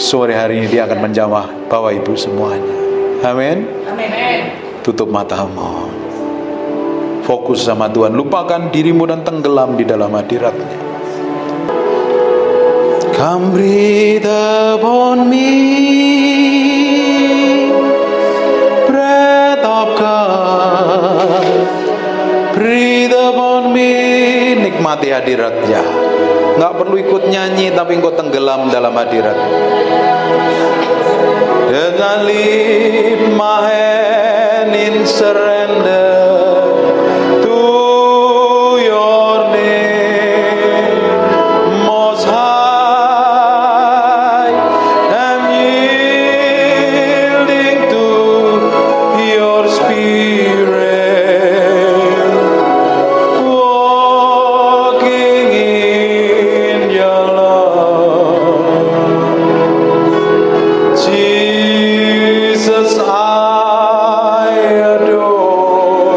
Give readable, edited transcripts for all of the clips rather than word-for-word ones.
sore hari ini dia akan menjamah Bapak Ibu semuanya. Amin. Tutup matamu, fokus sama Tuhan, lupakan dirimu dan tenggelam di dalam hadirat-Nya. Come breathe upon me, breath of God, breathe upon me. Nikmati hadirat-Nya. Nggak perlu ikut nyanyi, tapi engkau tenggelam dalam hadirat. Then I lift my hand in surrender to your name, Most High. I'm yielding to your Spirit, walking in your love. Jesus, I adore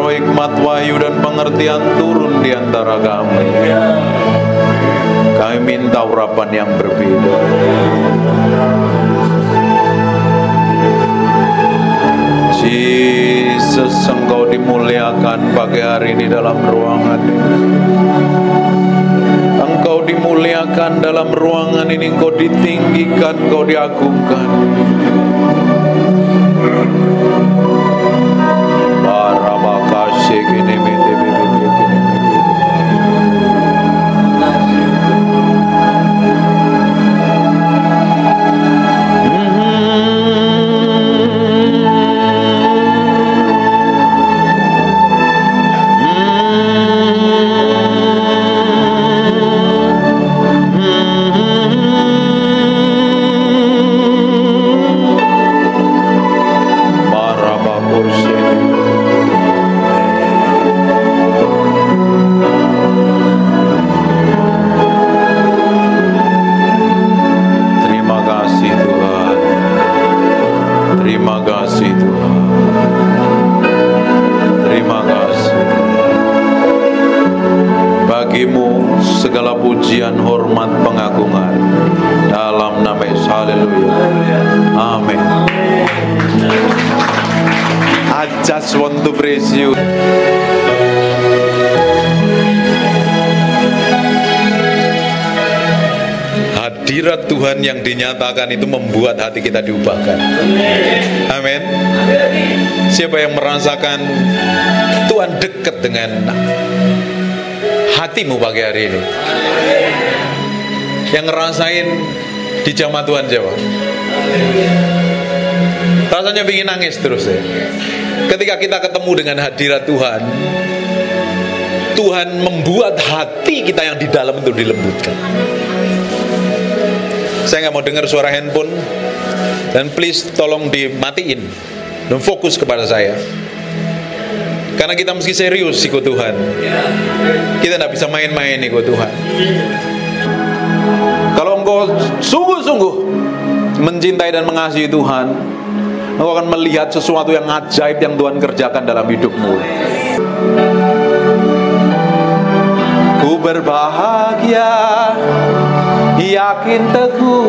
roh hikmat, wahyu dan pengertian turun di antara kami. Kami minta urapan yang berbeda. Jesus, Engkau dimuliakan pagi hari ini dalam ruangan ini. Engkau dimuliakan dalam ruangan ini, Engkau ditinggikan, Engkau diagungkan. Barabakasih gini mete segala pujian, hormat, pengagungan dalam nama Yesus. Haleluya. Amin. I just want to praise you. Hadirat Tuhan yang dinyatakan itu membuat hati kita diubahkan. Amin. Siapa yang merasakan Tuhan dekat dengan hatimu pagi hari ini? Yang ngerasain di jamaah Tuhan siapa? Rasanya ingin nangis terus ya. Ketika kita ketemu dengan hadirat Tuhan, Tuhan membuat hati kita yang di dalam itu dilembutkan. Saya nggak mau dengar suara handphone, dan please tolong dimatiin dan fokus kepada saya. Karena kita mesti serius ikut Tuhan. Kita tidak bisa main-main ikut Tuhan. Kalau engkau sungguh-sungguh mencintai dan mengasihi Tuhan, engkau akan melihat sesuatu yang ajaib yang Tuhan kerjakan dalam hidupmu. Ku berbahagia, yakin teguh,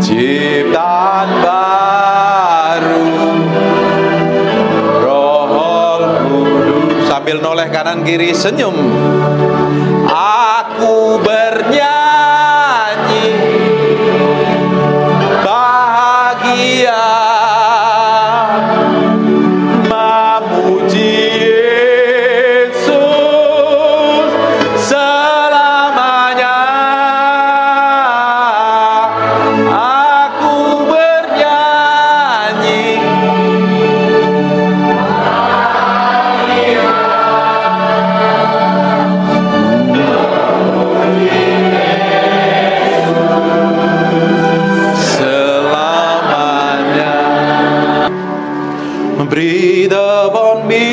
ciptaan baru, Roh Kudus. Sambil noleh kanan kiri senyum. Aku bernyanyi bahagia, memuji Yesus selamanya. Aku bernyanyi selamanya. Breathe upon me,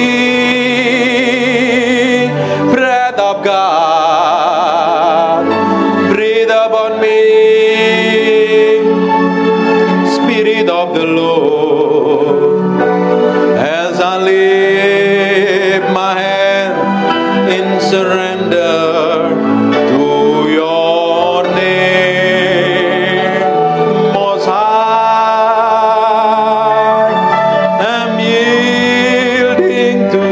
breath of God. Breathe upon me, Spirit of the Lord. As I lift my hand in surrender to your name, Most High, I'm yielding to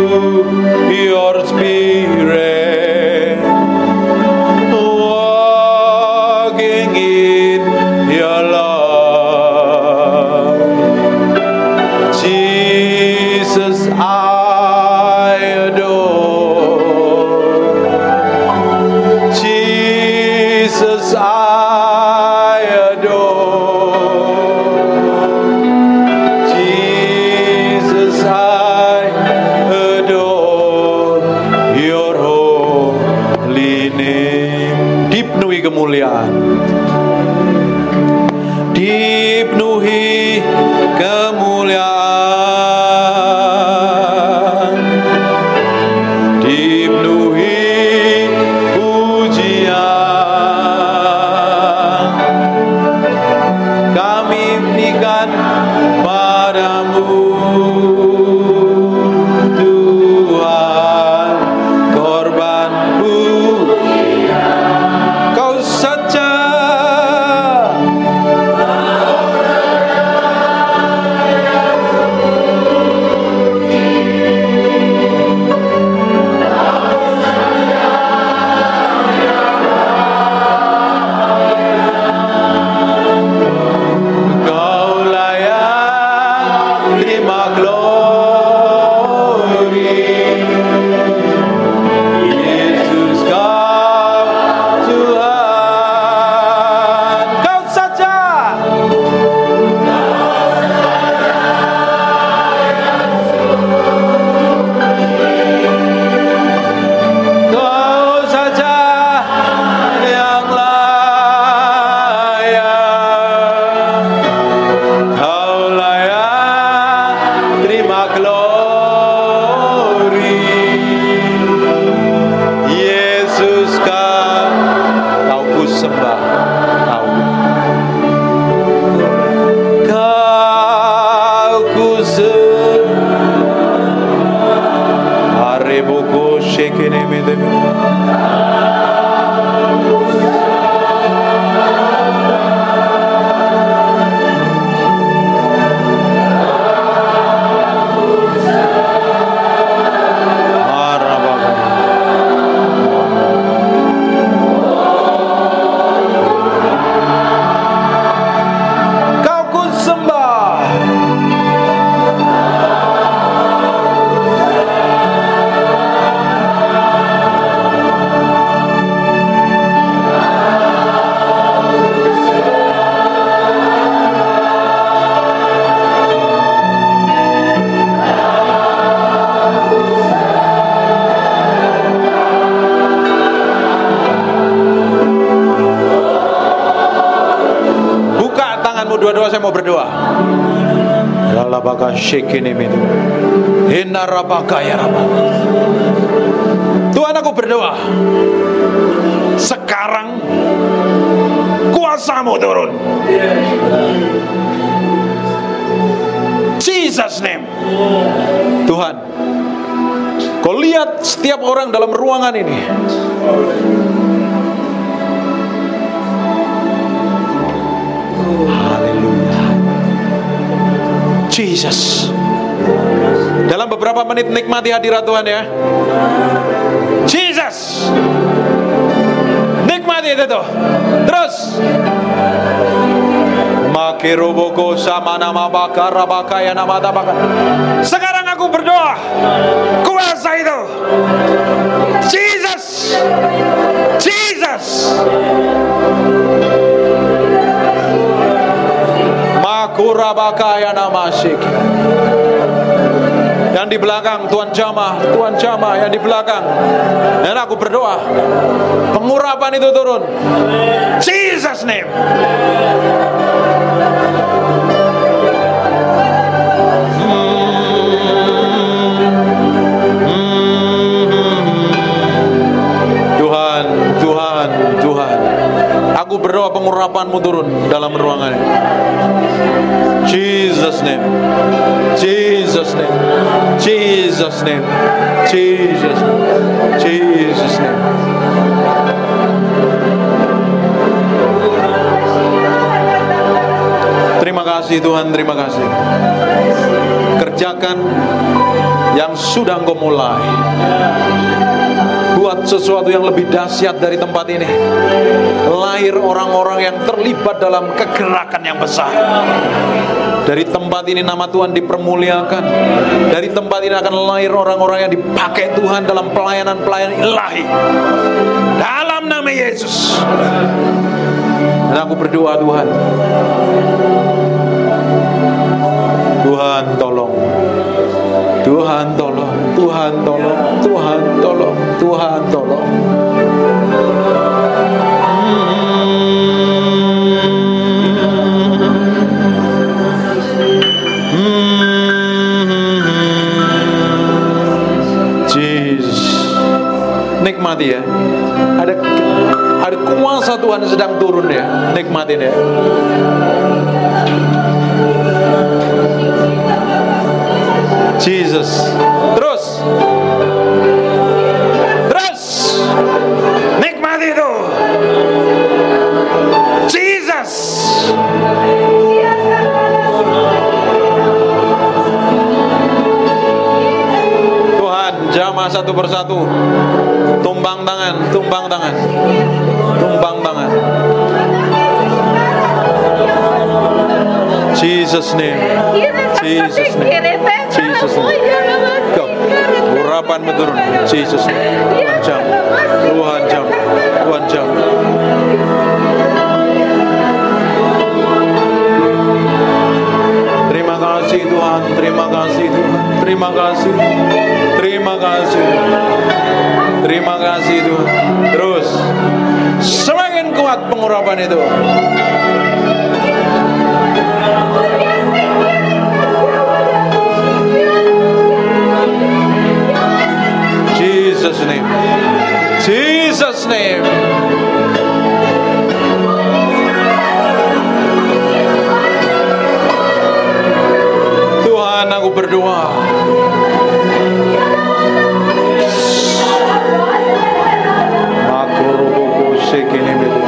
your Spirit, walking in your love. padamu Tuhan, korbanku Kau saja. Dua-dua saya mau berdoa. Tuhan, aku berdoa sekarang kuasa-Mu turun. Jesus name. Tuhan, Kau lihat setiap orang dalam ruangan ini. Haleluya. Jesus. Dalam beberapa menit nikmati hadirat Tuhan ya. Jesus. Nikmati itu tuh. Terus. Makiroboko sama nama bakar rabakaya nama tabakar. Sekarang aku berdoa. Kuasa itu. Jesus. Jesus. Makurabakaya nama syik. Yang di belakang Tuhan jamah yang di belakang. Dan aku berdoa pengurapan itu turun. Jesus name. Tuhan, aku berdoa pengurapan-Mu turun dalam ruangan ini. Jesus name. Jesus name. Jesus name. Jesus name. Jesus name. Terima kasih Tuhan, terima kasih. Kerjakan yang sudah Engkau mulai. Buat sesuatu yang lebih dahsyat dari tempat ini. Lahir orang-orang yang terlibat dalam kegerakan yang besar. Dari tempat ini nama Tuhan dipermuliakan. Dari tempat ini akan lahir orang-orang yang dipakai Tuhan dalam pelayanan-pelayanan ilahi. Dalam nama Yesus. Dan aku berdoa Tuhan. Tuhan tolong. Tuhan tolong. Tuhan tolong. Tuhan tolong. Tuhan tolong. Jesus. Nikmati ya. Ada kuasa Tuhan sedang turun ya. Nikmatin ya. Jesus. Terus. Nikmati itu. Jesus. Tuhan, jamaah satu persatu. Tumbang tangan, tumbang tangan. Tumbang tangan. Jesus name. Jesus name. Jesus name. Go. Urapan menurun. Jesus name. Tuhan jam. Tuhan jam. Tuhan jam. Terima kasih Tuhan. Terima kasih Tuhan. Terima kasih. Terima kasih. Terima kasih Tuhan. Terus semakin kuat pengurapan itu. Jesus name. Jesus name. Tuhan, aku berdoa. Makurubuku sekini betul.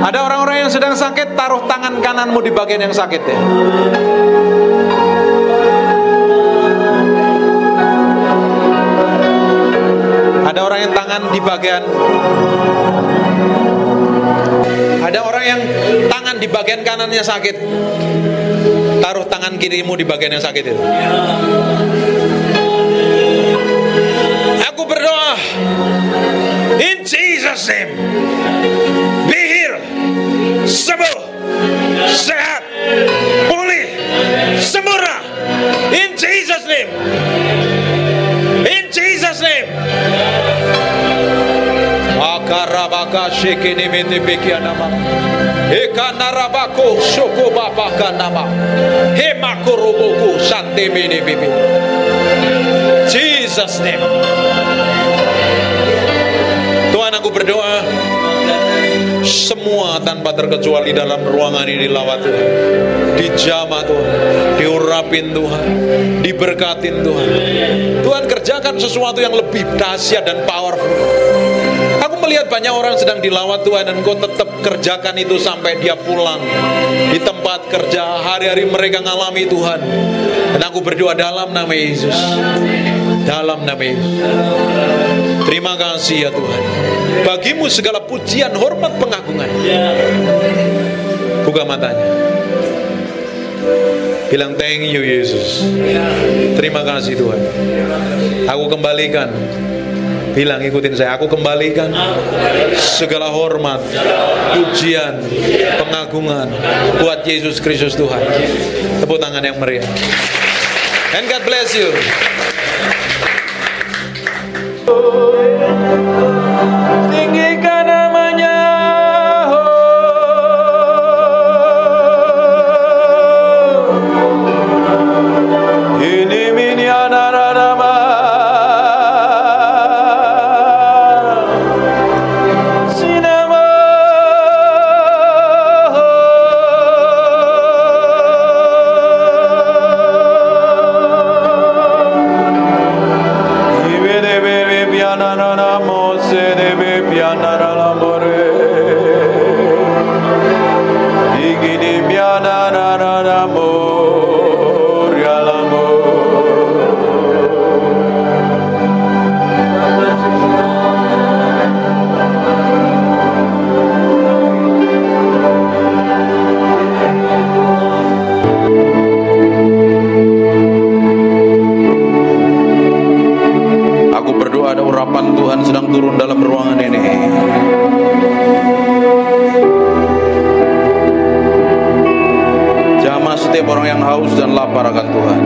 Ada orang-orang yang sedang sakit, taruh tangan kananmu di bagian yang sakit ya. Ada orang yang tangan di bagian, ada orang yang tangan di bagian kanannya sakit. Taruh tangan kirimu di bagian yang sakit itu. Aku berdoa, in Jesus name, be healed, sembuh, sehat, pulih, sempurna, in Jesus name, in Jesus name. Akarabaka shekini mete bekianama, ekanarabako shoko babaka nama, hemakurubuku sante bini bibi. Jesus name. Tuhan, aku berdoa semua tanpa terkecuali dalam ruangan ini dilawat Tuhan, dijamah Tuhan, diurapin Tuhan, diberkatin Tuhan. Tuhan, kerjakan sesuatu yang lebih dahsyat dan powerful. Aku melihat banyak orang sedang dilawat Tuhan, dan Kau tetap kerjakan itu sampai dia pulang di tempat kerja. Hari-hari mereka ngalami Tuhan. Dan aku berdoa dalam nama Yesus, dalam nama Yesus. Terima kasih ya Tuhan. Bagimu segala pujian, hormat, pengagungan. Buka matanya, bilang thank you Yesus. Terima kasih Tuhan. Aku kembalikan, bilang ikutin saya, aku kembalikan segala hormat, pujian, pengagungan buat Yesus Kristus Tuhan. Tepuk tangan yang meriah. And God bless you. Tinggikan namanya. Ini minyana nama. Sinama. Tuhan sedang turun dalam ruangan ini. Jamah setiap orang yang haus dan lapar akan Tuhan.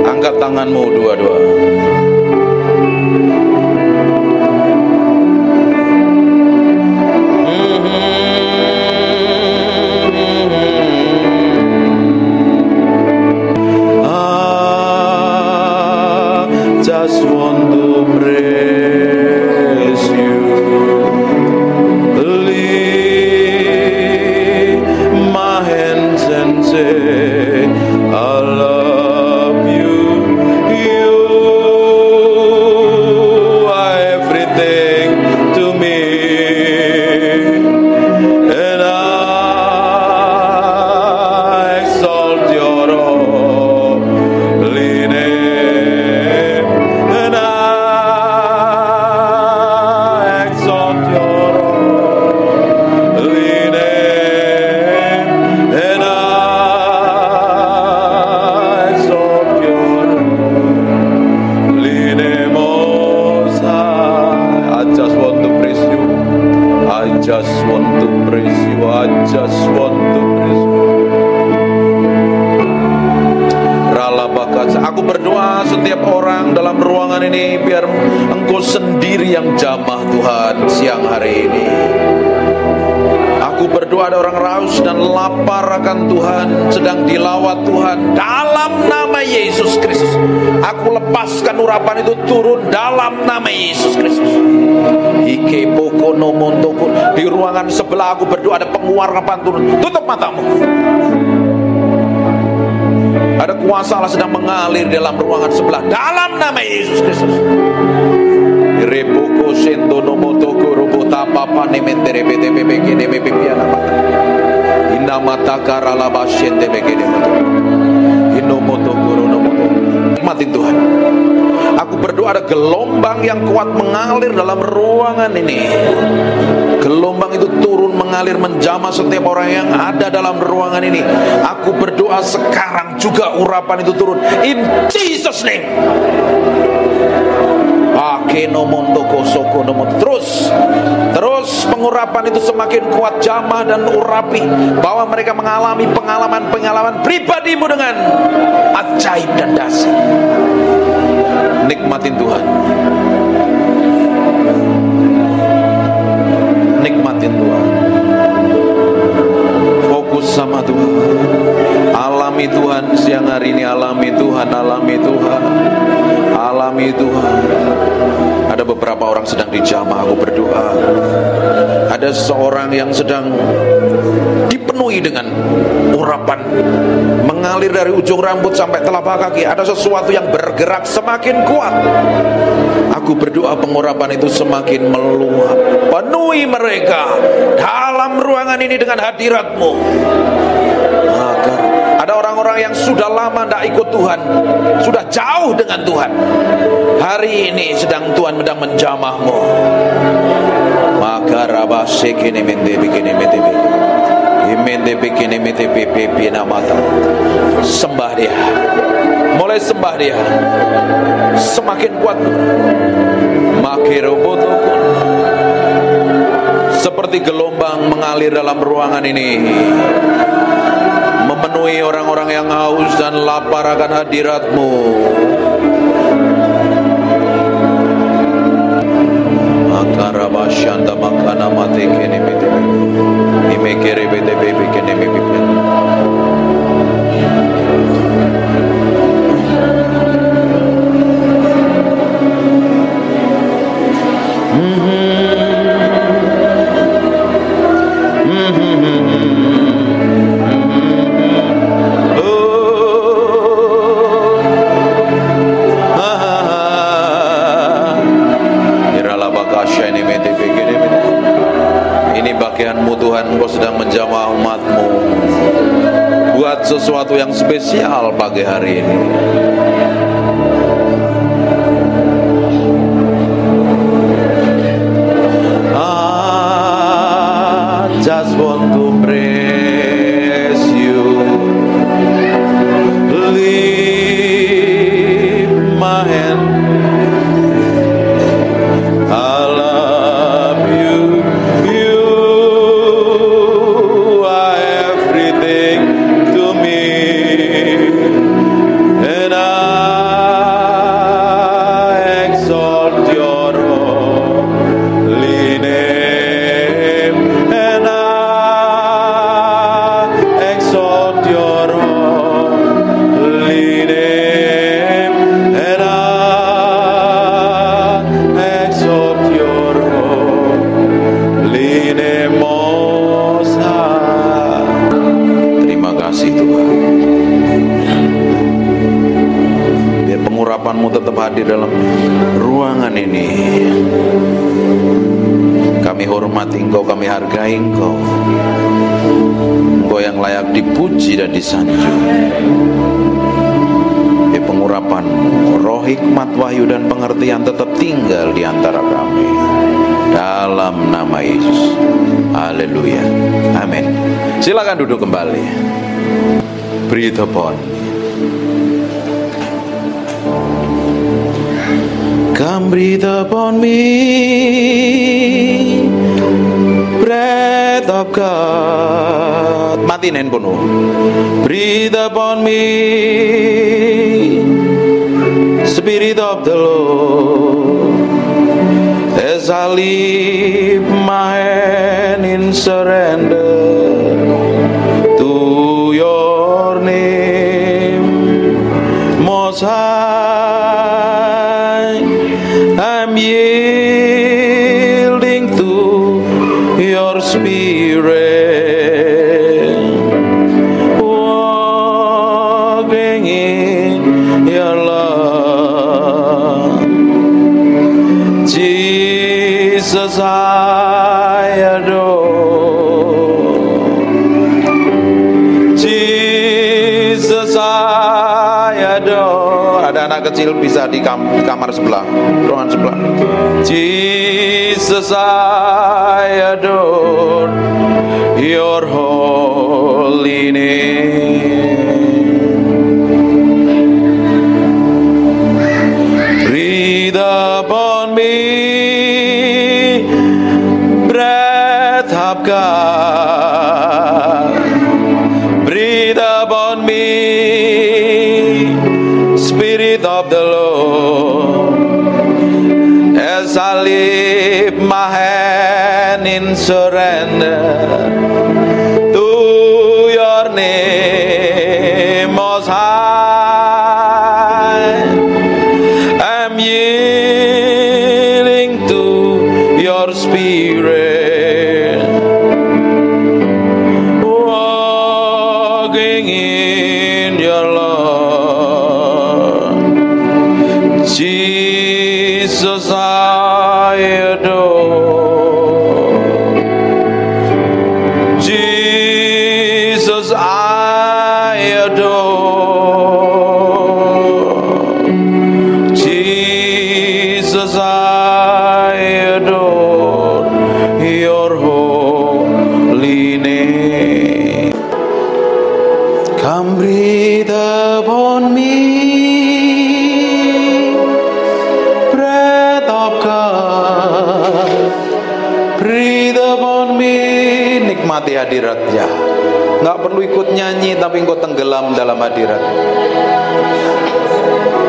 Angkat tanganmu dua-dua. Just want to praise you, believe. just want to praise you. I just want to praise you. Aku berdoa setiap orang dalam ruangan ini, biar Engkau sendiri yang jamah Tuhan siang hari ini. Aku berdoa ada orang raus dan lapar akan Tuhan, sedang dilawat Tuhan dalam nama Yesus Kristus. Aku lepaskan urapan itu turun dalam nama Yesus Kristus. Di ruangan sebelah aku berdoa ada penguarapan turun. Tutup matamu. Ada kuasa Allah sedang mengalir dalam ruangan sebelah dalam nama Yesus Kristus. Reboko sento nomoto korobota papa nementere bete bebe neme pipiana mata. Inna mata karala basyente bege nemoto. Inomoto koronomoto. Nikmatin Tuhan. Aku berdoa ada gelombang yang kuat mengalir dalam ruangan ini. Gelombang itu turun mengalir menjamah setiap orang yang ada dalam ruangan ini. Aku berdoa sekarang juga urapan itu turun in Jesus name. Terus pengurapan itu semakin kuat jamah dan urapi, bahwa mereka mengalami pengalaman pribadimu dengan ajaib dan dahsyat. Nikmatin Tuhan. Nikmatin Tuhan. Fokus sama Tuhan. Alami Tuhan siang hari ini. Alami Tuhan. Alami Tuhan. Alami Tuhan. Ada beberapa orang sedang dijamah. Aku berdoa. Ada seseorang yang sedang dipenuhi dengan urapan mengalir dari ujung rambut sampai telapak kaki. Ada sesuatu yang bergerak semakin kuat. Aku berdoa pengurapan itu semakin meluap. Penuhi mereka dalam ruangan ini dengan hadirat-Mu. Agar ada orang-orang yang sudah lama tidak ikut Tuhan, sudah jauh dengan Tuhan, hari ini sedang Tuhan sedang menjamah-Mu. Maka rabasekene mende bikene mende bikene mende pipi namata. Sembah Dia. Mulai sembah Dia. Semakin kuat. Makerobotokun. Seperti gelombang mengalir dalam ruangan ini, memenuhi orang-orang yang haus dan lapar akan hadirat-Mu. Makarabasyanda makana mate kene mete imekere bete bebe kene mebe. Bagian-Mu Tuhan, Engkau sedang menjamah umat-Mu. Buat sesuatu yang spesial pagi hari ini. I just want to praise you. Lift my hand. Pengurapan-Mu tetap hadir dalam ruangan ini. Kami hormati Engkau, kami hargai Engkau. Engkau yang layak dipuji dan disanjung. Pengurapan-Mu, roh hikmat, wahyu dan pengertian tetap tinggal di antara kami. Dalam nama Yesus. Haleluya. Amin. Silakan duduk kembali. Breathe upon me. Come breathe upon me. God. Matiin handphone. Breathe upon me, Spirit of the Lord, as I lift my hand in surrender to your name, Most High. I'm yielding to your Spirit, walking in your love. Jesus, I adore. Jesus, I adore. Ada anak kecil bisa di kamar sebelah, ruangan sebelah. Jesus, I adore your holy name. Breathe upon me, breath of God. Breathe upon me, Spirit of the Lord, as I lift my hand in surrender to your name, Most High. I'm yielding to your Spirit, walking in your love. Jesus, I adore. Jesus, I adore. Jesus, I adore your holy name. Come breathe upon me, breath of God. Breathe upon me. Nikmati hadiratnya. Nggak perlu ikut nyanyi, tapi engkau tenggelam dalam hadirat.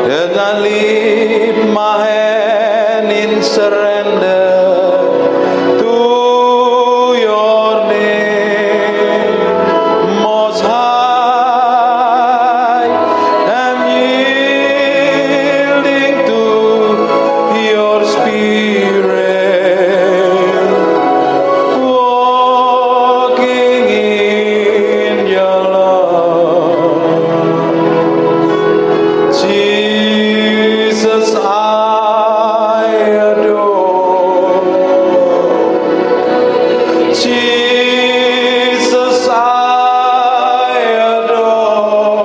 And I lift my hand in surrender to your name, Most High. I'm yielding to your Spirit, walking in your love. Jesus, I adore. Jesus, I adore.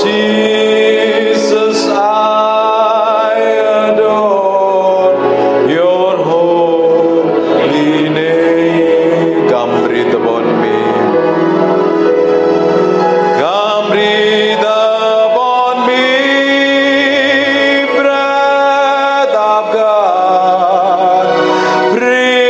Jesus, I adore your holy name. Come breathe upon me. Come breathe upon me, breath of God. Breathe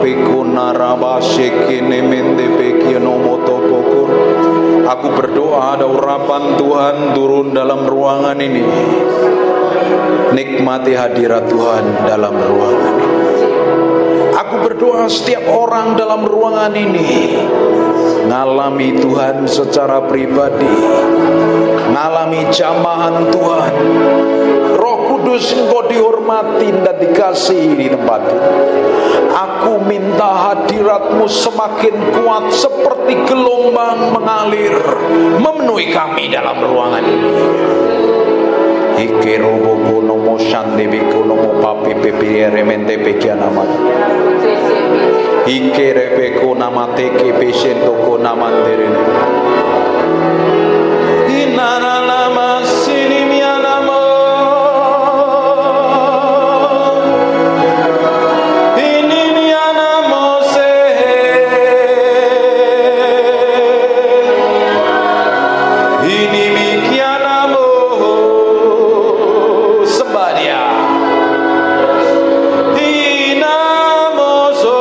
pekuna rabashekene mende pekiano motopoko. Aku berdoa ada urapan Tuhan turun dalam ruangan ini. Nikmati hadirat Tuhan dalam ruangan ini. Aku berdoa setiap orang dalam ruangan ini ngalami Tuhan secara pribadi, ngalami jamahan Tuhan. Roh Kudus, Engkau dihormati dan dikasihi di tempat ini. Aku minta hadirat-Mu semakin kuat seperti gelombang mengalir memenuhi kami dalam ruangan ini. Ikerobo nomo shande biko nomo papi pepiere mente pekianamat. Ikere beko namate ke peshento ko namanderene. Inara nama sini mianamo. Ini mianamo se. Ini mikianamo. Sebadia. Inamoso.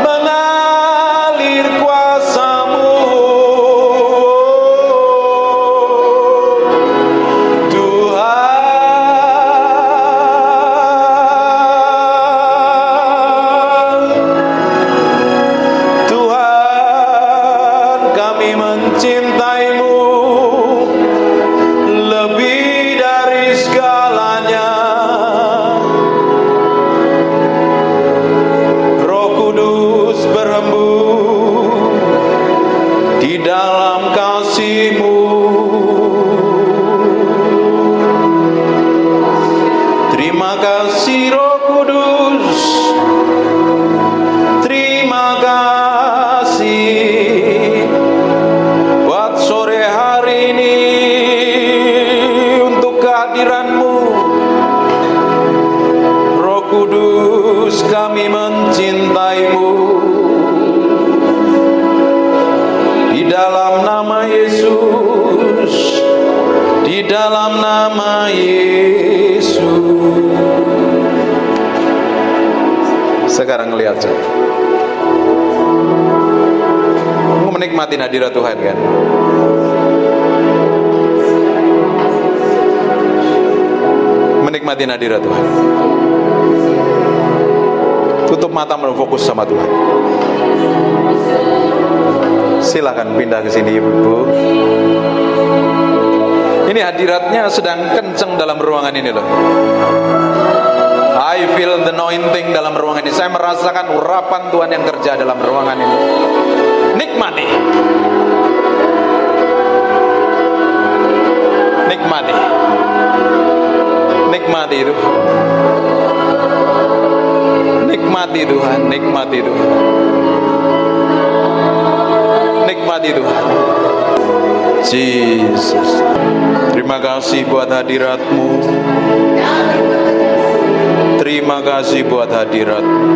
Mengalir kuasa-Mu. mencintaimu. Di dalam nama Yesus, di dalam nama Yesus. Sekarang lihat saja, menikmati hadirat Tuhan kan? Menikmati hadirat Tuhan. Tutup mata, fokus sama Tuhan. Silakan pindah ke sini Ibu. Ini hadiratnya sedang kenceng dalam ruangan ini loh. I feel the anointing dalam ruangan ini. Saya merasakan urapan Tuhan yang kerja dalam ruangan ini. Nikmati. Nikmati. Nikmati itu. Nikmati Tuhan, nikmati Tuhan. Nikmati Tuhan. Jesus. Terima kasih buat hadirat-Mu. Terima kasih buat hadirat-Mu.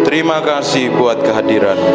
Terima kasih buat kehadiran-Mu.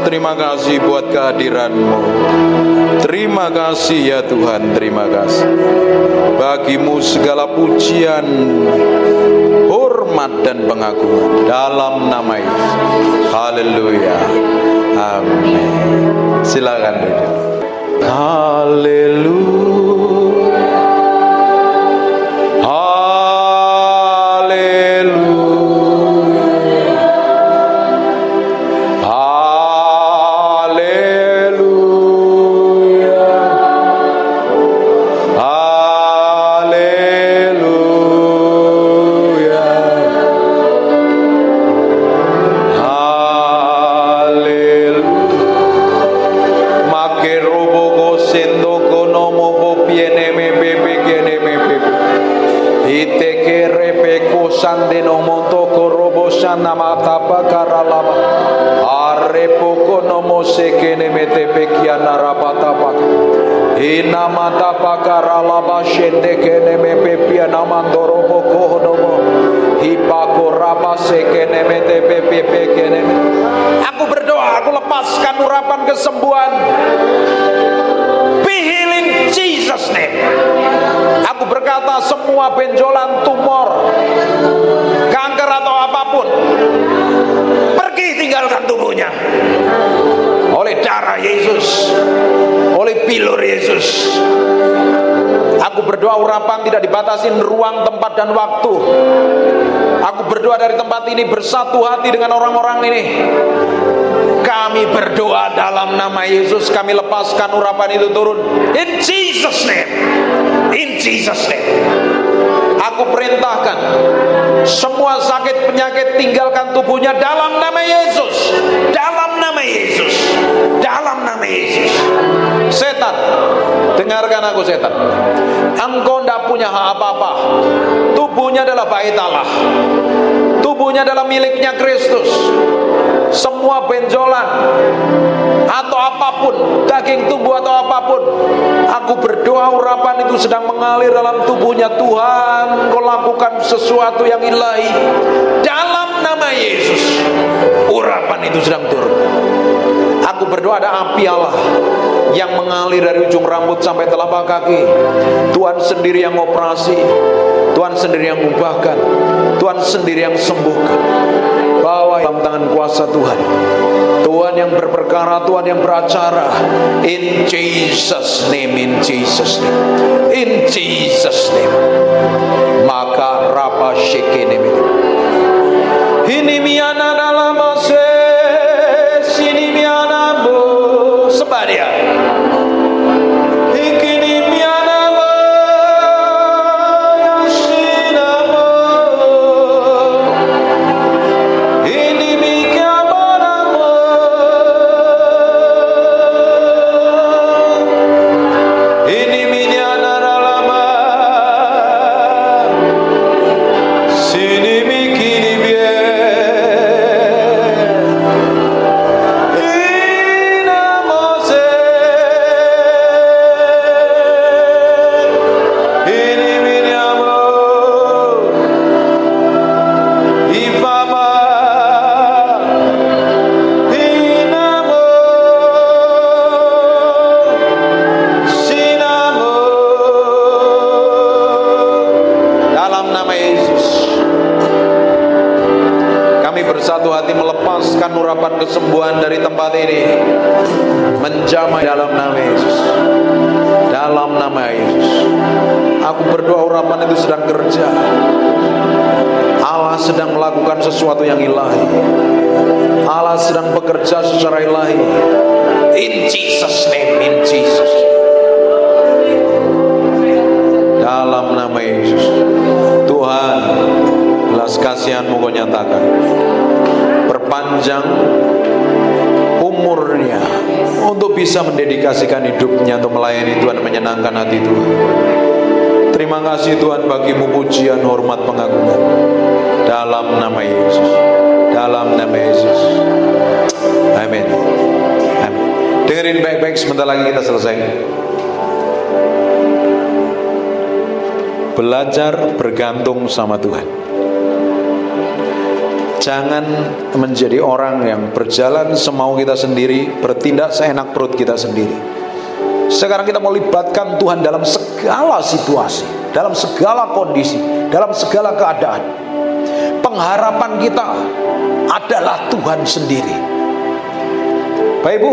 Terima kasih buat kehadiran-Mu. Terima kasih ya Tuhan, terima kasih. Bagimu segala pujian, hormat dan pengagungan dalam nama Yesus. Haleluya. Amin. Silakan duduk. Haleluya. Aku berdoa, aku lepaskan urapan kesembuhan. Be healed in Jesus name. Aku berkata semua benjolan, tumor, kanker atau apapun, pergi tinggalkan tubuhnya oleh darah Yesus, oleh bilur Yesus. Aku berdoa urapan tidak dibatasi ruang, tempat, dan waktu. Aku berdoa dari tempat ini bersatu hati dengan orang-orang ini. Kami berdoa dalam nama Yesus, kami lepaskan urapan itu turun. In Jesus name. In Jesus name. Aku perintahkan semua sakit penyakit tinggalkan tubuhnya dalam nama Yesus. Dalam nama Yesus. Dalam nama Yesus. Setan, dengarkan aku setan. Engkau tidak punya hak apa-apa. Tubuhnya adalah bait Allah. Tubuhnya adalah miliknya Kristus. Semua benjolan atau apapun, daging tubuh atau apapun, aku berdoa urapan itu sedang mengalir dalam tubuhnya. Tuhan, Kau lakukan sesuatu yang ilahi dalam nama Yesus. Urapan itu sedang turun. Aku berdoa ada api Allah yang mengalir dari ujung rambut sampai telapak kaki. Tuhan sendiri yang operasi. Tuhan sendiri yang ubahkan, Tuhan sendiri yang sembuhkan. Bawa dalam tangan kuasa Tuhan. Tuhan yang berperkara, Tuhan yang beracara. In Jesus name, in Jesus name, in Jesus name. Maka rapa shekene ini miana dalam sini miana bu sebadia. Kesembuhan dari tempat ini menjamah dalam nama Yesus. Dalam nama Yesus. Aku berdoa urapan itu sedang kerja. Allah sedang melakukan sesuatu yang ilahi. Allah sedang bekerja secara ilahi. In Jesus name, in Jesus. Dalam nama Yesus. Tuhan, belas kasihan-Mu Kau nyatakan. Perpanjang umurnya untuk bisa mendedikasikan hidupnya untuk melayani Tuhan, menyenangkan hati Tuhan. Terima kasih Tuhan bagimu pujian, hormat, pengagungan dalam nama Yesus, dalam nama Yesus. Amin. Amin. Dengerin baik-baik, sebentar lagi kita selesai. Belajar bergantung sama Tuhan. Jangan menjadi orang yang berjalan semau kita sendiri, bertindak seenak perut kita sendiri. Sekarang kita mau libatkan Tuhan dalam segala situasi, dalam segala kondisi, dalam segala keadaan. Pengharapan kita adalah Tuhan sendiri. Bapak Ibu,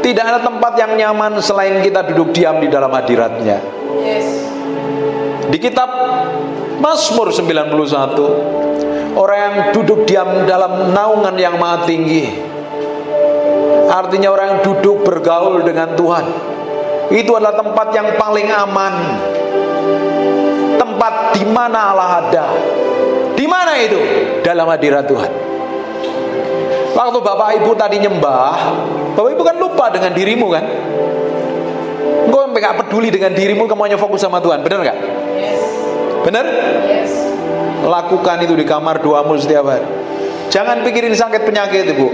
tidak ada tempat yang nyaman selain kita duduk diam di dalam hadirat-Nya. Di kitab Mazmur 91, orang yang duduk diam dalam naungan yang maha tinggi, artinya orang yang duduk bergaul dengan Tuhan, itu adalah tempat yang paling aman. Tempat di mana Allah ada. Di mana itu? Dalam hadirat Tuhan. Waktu Bapak Ibu tadi nyembah, Bapak Ibu kan lupa dengan dirimu kan? Engkau gak peduli dengan dirimu, kamu hanya fokus sama Tuhan. Benar gak? Yes. Benar? Yes. Lakukan itu di kamar doamu setiap hari. Jangan pikirin sakit penyakit Ibu.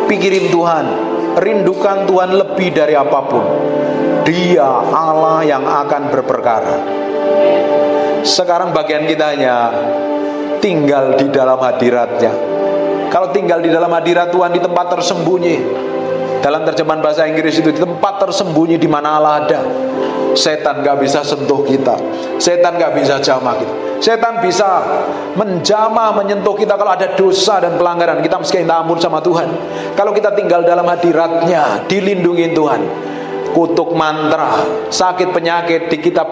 Pikirin Tuhan. Rindukan Tuhan lebih dari apapun. Dia Allah yang akan berperkara. Sekarang bagian kita hanya tinggal di dalam hadirat-Nya. Kalau tinggal di dalam hadirat Tuhan, di tempat tersembunyi. Dalam terjemahan bahasa Inggris itu, di tempat tersembunyi di mana Allah ada. Setan gak bisa sentuh kita. Setan gak bisa jamah kita. Setan bisa menjamah, menyentuh kita kalau ada dosa dan pelanggaran. Kita mesti minta ampun sama Tuhan. Kalau kita tinggal dalam hadirat-Nya, dilindungi Tuhan. Kutuk mantra, sakit penyakit di kitab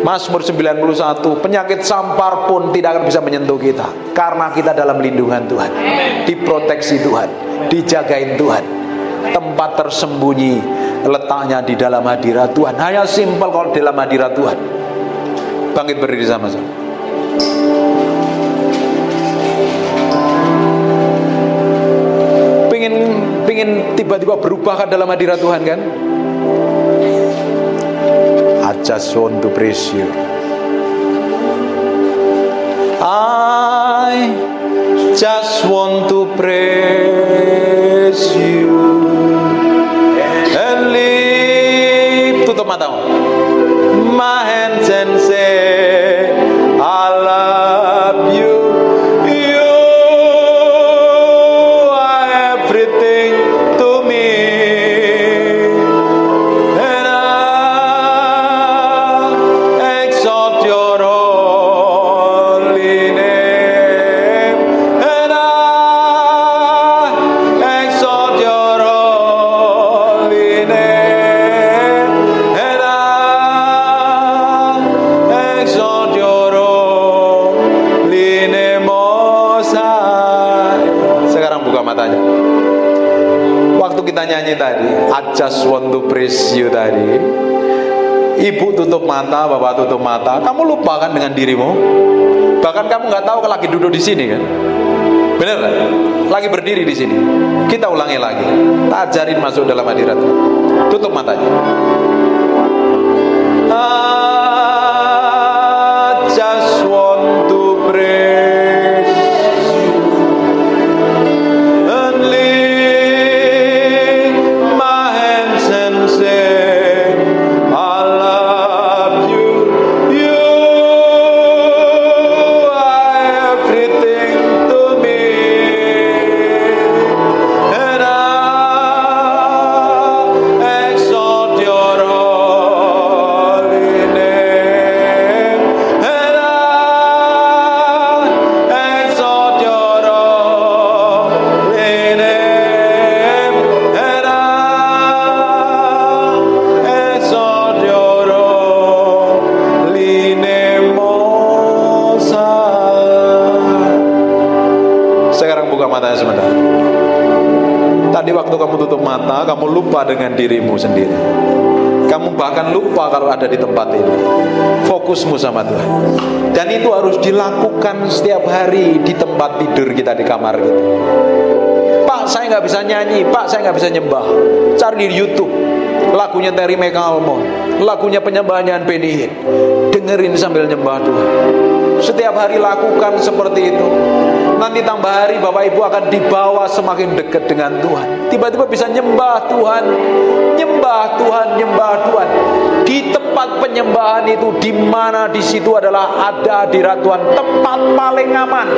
Mazmur 91, penyakit sampar pun tidak akan bisa menyentuh kita, karena kita dalam lindungan Tuhan, diproteksi Tuhan, dijagain Tuhan. Tempat tersembunyi letaknya di dalam hadirat Tuhan. Hanya simpel kalau dalam hadirat Tuhan. Bangkit berdiri sama-sama. Pengen tiba-tiba berubah kan dalam hadirat Tuhan kan? I just want to praise you. I just want to praise you and lift. Tutup matamu. My hands and say I love you. You are everything to me. And I kita nyanyi tadi, I just want to praise you tadi. Ibu tutup mata, bapak tutup mata, kamu lupakan dengan dirimu. Bahkan kamu nggak tahu kalau lagi duduk di sini kan? Bener kan? Lagi berdiri di sini. Kita ulangi lagi. Tak ajarin masuk dalam hadirat. Tutup matanya. I just want to praise and lift my hands and say, I love you. You are everything to me, and I exalt your holy name, and I exalt your holy name, and I exalt your holy name, Most High. Sekarang buka matanya sebentar. Tadi waktu kamu tutup mata, kamu lupa dengan dirimu sendiri. Kamu bahkan lupa kalau ada di tempat ini. Fokusmu sama Tuhan. Dan itu harus dilakukan setiap hari di tempat tidur kita, di kamar kita. Pak, saya nggak bisa nyanyi. Pak, saya nggak bisa nyembah. Cari di YouTube lagunya Terry McAlmont, lagunya penyembahan Benny Hinn. Dengerin sambil nyembah Tuhan. Setiap hari lakukan seperti itu. Nanti tambah hari Bapak Ibu akan dibawa semakin dekat dengan Tuhan. Tiba-tiba bisa nyembah Tuhan, nyembah Tuhan, nyembah Tuhan. Di tempat penyembahan itu, di mana di situ adalah ada hadirat Tuhan, tempat paling aman,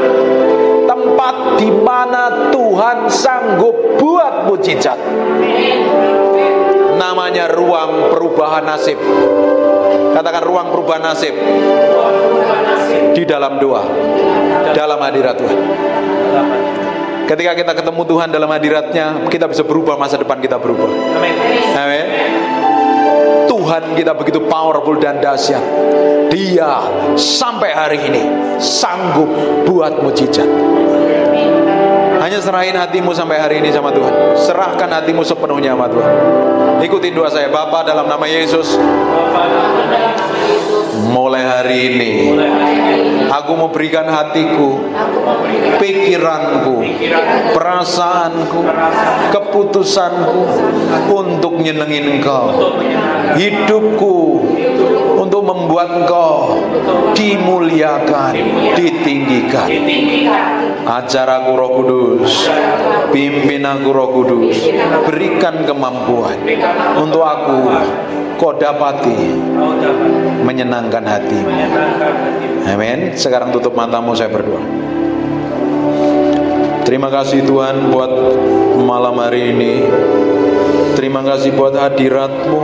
tempat di mana Tuhan sanggup buat mujizat. Namanya ruang perubahan nasib. Katakan ruang perubahan nasib. Di dalam doa, dalam hadirat Tuhan. Ketika kita ketemu Tuhan dalam hadiratnya, kita bisa berubah, masa depan kita berubah. Amin. Tuhan kita begitu powerful dan dahsyat. Dia sampai hari ini sanggup buat mujizat. Hanya serahin hatimu sampai hari ini sama Tuhan. Serahkan hatimu sepenuhnya sama Tuhan. Ikutin doa saya. Bapa, dalam nama Yesus, mulai hari ini aku mau berikan hatiku, pikiranku, perasaanku, keputusanku untuk nyenengin Engkau. Hidupku untuk membuat Engkau dimuliakan, ditinggikan. Ajar aku Roh Kudus, pimpin aku Roh Kudus, berikan kemampuan untuk aku kau dapati menyenangkan hatimu. Amin. Sekarang tutup matamu, saya berdoa. Terima kasih Tuhan buat malam hari ini. Terima kasih buat hadirat-Mu.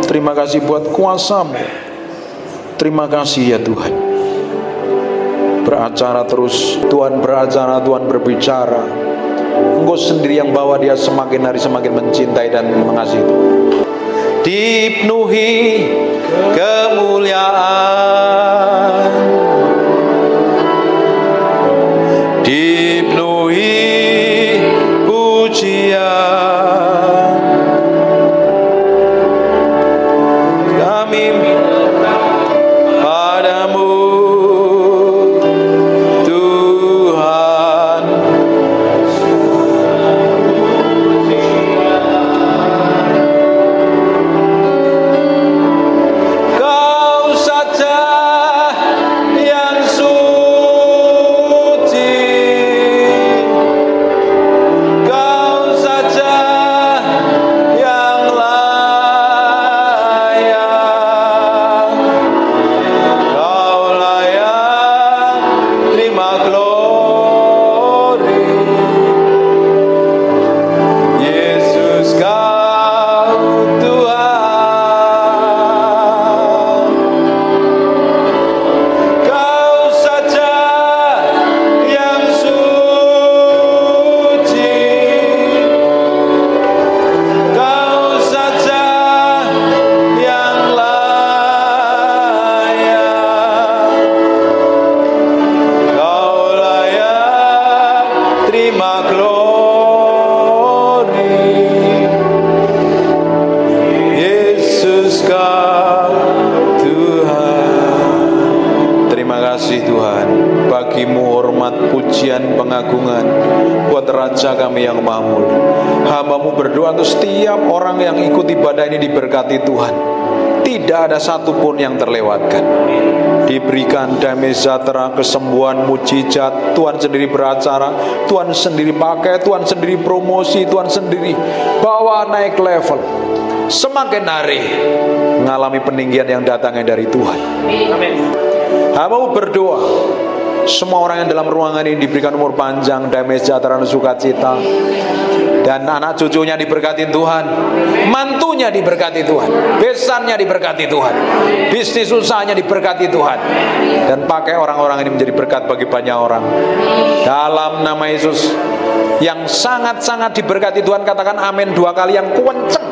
Terima kasih buat kuasa-Mu. Terima kasih ya Tuhan. Beracara terus, Tuhan beracara, Tuhan berbicara. Engkau sendiri yang bawa dia semakin hari semakin mencintai dan mengasihi. Dipenuhi kemuliaan, dipenuhi pujian, kami padamu Tuhan. Kau saja yang suci, Kau saja yang layak, Kau layak terima glory. Yesus, Kau Tuhan. Kau saja yang suci, Kau saja yang layak, Kau bagimu hormat, pujian, pengagungan buat Raja kami yang mahmur. Hamba-Mu berdoa untuk setiap orang yang ikut ibadah ini diberkati Tuhan. Tidak ada satupun yang terlewatkan. Diberikan damai sejahtera, kesembuhan, mujizat. Tuhan sendiri beracara, Tuhan sendiri pakai, Tuhan sendiri promosi, Tuhan sendiri bawa naik level. Semakin hari mengalami peninggian yang datangnya dari Tuhan. Hamba-Mu berdoa, semua orang yang dalam ruangan ini diberikan umur panjang, damai sejahtera dan sukacita. Dan anak cucunya diberkati Tuhan, mantunya diberkati Tuhan, besannya diberkati Tuhan, bisnis usahanya diberkati Tuhan. Dan pakai orang-orang ini menjadi berkat bagi banyak orang. Dalam nama Yesus yang sangat-sangat diberkati Tuhan, katakan amin 2 kali yang kenceng.